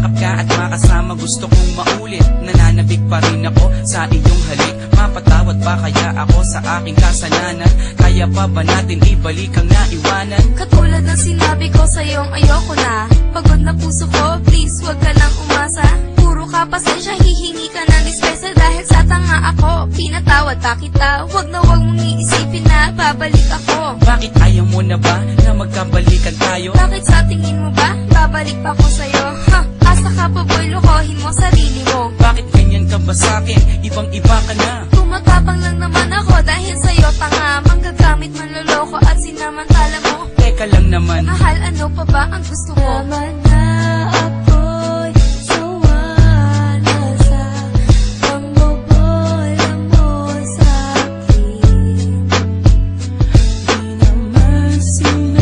Mayakap ka at makasama, gusto kong maulit. Nananabik pa rin ako sa iyong halik. Mapatawad ba kaya ako sa aking kasalanan? Kaya pa ba natin ibalik ang naiwanan? Katulad ng sinabi ko sa'yong ayoko na. Pagod na puso ko, please wag ka lang umasa. Puro ka pasensya, hihingi ka ng dispensa. Dahil sa tanga ako, pinatawad pa kita. Wag na wag mong iisipin na babalik ako. Bakit ayaw mo na ba na magkabalikan tayo? Bakit sa tingin mo ba, babalik pa ko sa'yo? Ha, asa ka pa boy, lokohin mo sarili mo. Bakit ganyan ka ba sa'kin? Ibang iba ka na. Tumatapang lang naman ako dahil sa'yo tanga. Manggagamit, manloloko at sinamantala mo. Teka lang naman, Mahal, ano pa ba ang gusto mo? Naman na ako'y sawa na sa pambobola mo sa'kin. Di naman sinasadya,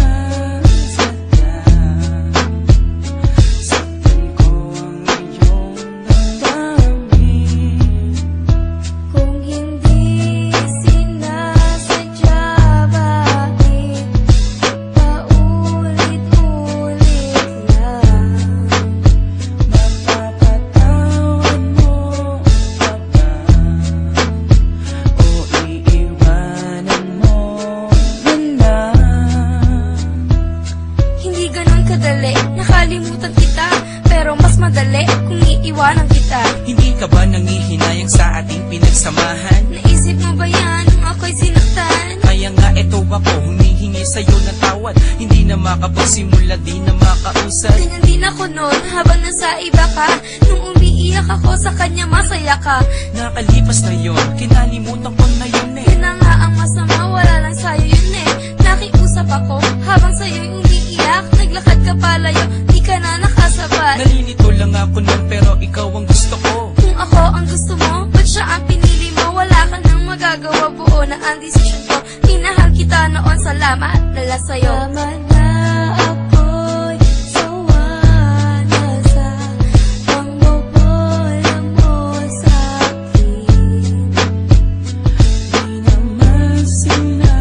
saktan ko ang iyong damdamin. Kung hindi sinasadya, bakit paulit-ulit lang? Mapapatawad mo pa ba? O iiwanan mo na lang? Hindi ganun kadali, nakalimutan kita. Pero mas madali kung iiwanan kita. hindi ka ba nangihinayang sa ating pinagsamahan? Naisip mo ba yan nung ako'y sinaktan? Kaya nga eto ako, humihingi sa'yo ng tawad. Hindi na makapagsimula, di na makausad. Ganyan din ako noon habang nasa iba ka. Nung umiiyak ako sa kanya, masaya ka. Nakalipas na yon, kinalimutan ko na yun eh. Yun na nga ang masama, wala lang sa'yo yun eh. Nakiusap ako habang sa'yo'y umiiyak. Naglakad ka palayo, di ka na nakasabat. Nalilito lang ako nun pero ikaw ang gusto ko. Kung ako ang gusto mo, ba't siya ang pinili mo? Wala ka nang magagawa, buo na ang desisyon ko. Minahal kita noon, salamat dala sa'yo. Naman na ako'y sawa na sa pambobola mo sa'kin. Di naman sinasadya,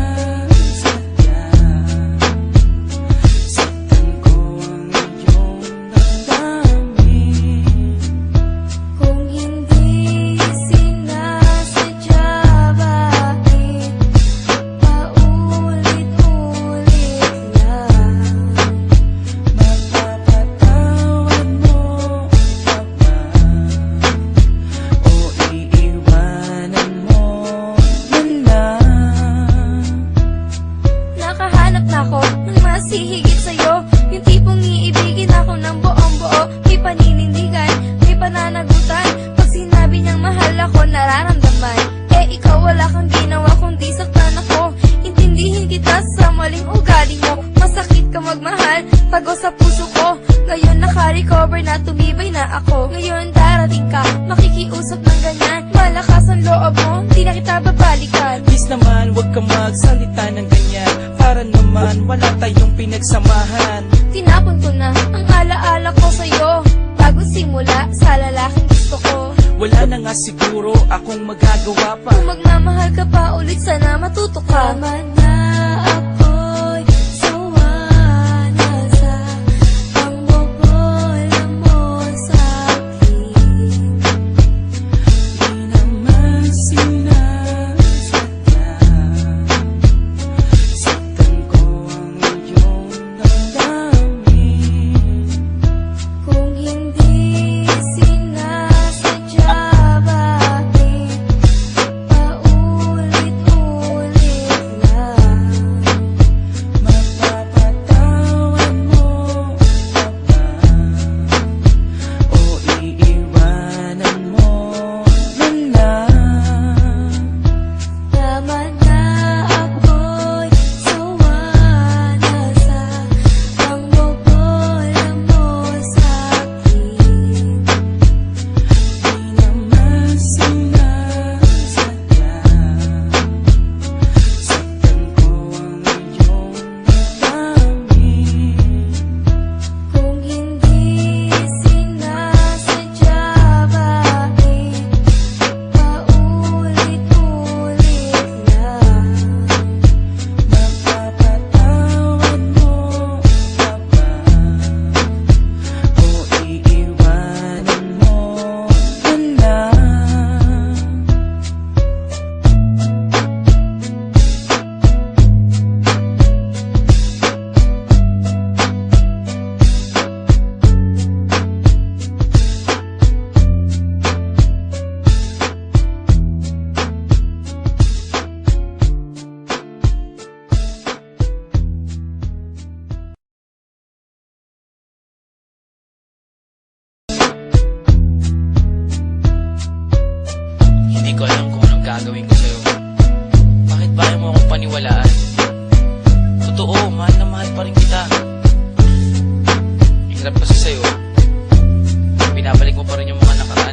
saktan ko ang iyong damdamin. Kung hindi sinasadya, bakit paulit-ulit lang? Mapapatawad mo pa ba? O iiwanan mo na lang? Nakahanap na ako ng mas hihigit sa'yo. Yung tipong iibigin ako ng buong-buo. May paninindigan, may pananagutan. Pag sinabi niyang mahal ako, nararamdaman. Eh ikaw wala kang ginawa kundi saktan ako. Intindihin kita sa maling ugali mo. Masakit ka magmahal, tago sa puso ko. Ngayon naka-recover na, tumibay na ako. Ngayon darating ka, makikiusap ng ganyan. Malakas ang loob mo, di na kita babalikan. Please naman, wag ka magsalita ng ganyan. Para naman, wala tayong pinagsamahan. Tinapon ko na ang alaala ko sa'yo. Bago simula sa lalaking gusto ko. Wala na nga siguro akong magagawa pa. Kung magmamahal ka pa ulit, sana matuto ka. Naman na ako'y sawa na sa pambobola mo sa'kin. Di naman sinasadya, saktan ko ang iyong damdamin. Kung hindi sinasadya, bakit paulit-ulit lang?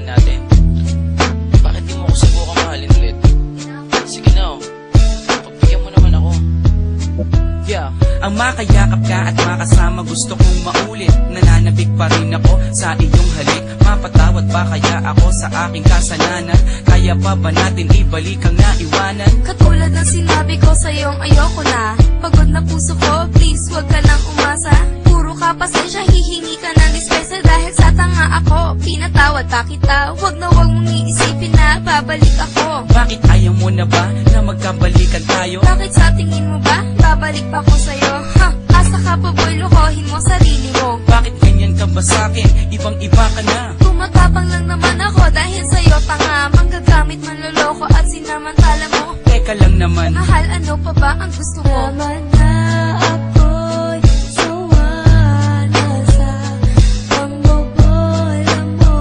pinagdaanan natin. Bakit di mo ako subukang mahalin ulit? Sige na, oh. Pagbigyan mo naman ako. Yeah. Ang makayakap ka at makasama gusto kong maulit. Nananabik pa rin ako sa iyong halik. Mapatawad ba kaya ako sa aking kasalanan? Kaya pa ba natin ibalik ang naiwanan? Katulad ng sinabi ko sa'yong ayoko na. Pagod na puso ko, please wag ka nang umasa. Puro ka pasensya, hihingi ka ng dispensa. Dahil sa tanga ako, pinatawad pa kita. Wag na wag mong iisipin na babalik ako. Bakit ayaw mo na ba na magkabalikan tayo? Bakit sa tingin mo ba, babalik pa ko sa'yo? Ha, asa ka pa boy, lokohin mo sarili mo. Bakit ganyan ka ba sa'kin? Ibang iba ka na. Tumatapang lang naman ako dahil sa'yo tanga. Manggagamit, manloloko at sinamantala mo. Teka lang naman. Mahal, ano pa ba ang gusto mo? Naman na ako'y sawa na sa pambobola mo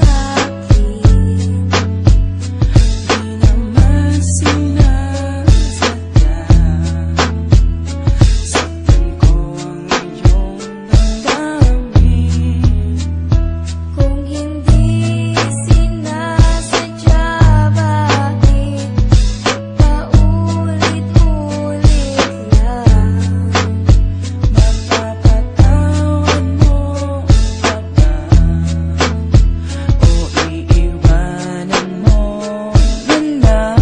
sa'kin. Di naman sinasadya, saktan ko ang iyong damdamin. Kung hindi sinasadya, bakit paulit-ulit lang? Mapapatawad mo pa ba? O iiwanan mo na lang?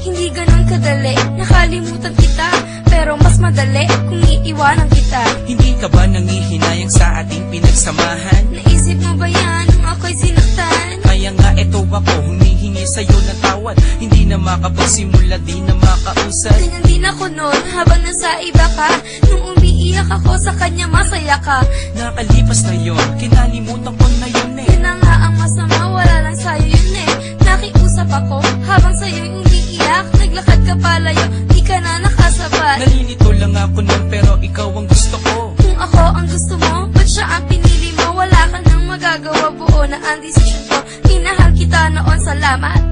Hindi ganun kadali, nakalimutan kita. Pero mas madali kung iiwanan kita. Hindi ka ba nangihinayang sa ating pinagsamahan? Naisip mo ba yan nung ako'y sinaktan? Kaya nga eto ako, humihingi sa'yo ng tawad. Hindi na makapagsimula, di na makausad. Ganyan din ako noon habang nasa iba ka. Nung umiiyak ako sa kanya masaya ka. Nakalipas na yon, kinalimutan ko na yun eh. Yun na nga ang masama, wala lang sa'yo yun eh. Nakiusap ako habang sa'yo'y umiiyak. Naglakad ka palayo, di ka na nakasabay. Nalilito lang ako nun pero ikaw ang gusto ko. Kung ako ang gusto mo, ba't siya ang pinili mo? Wala ka nang magagawa, buo na ang desisyon ko. Minahal kita noon, salamat.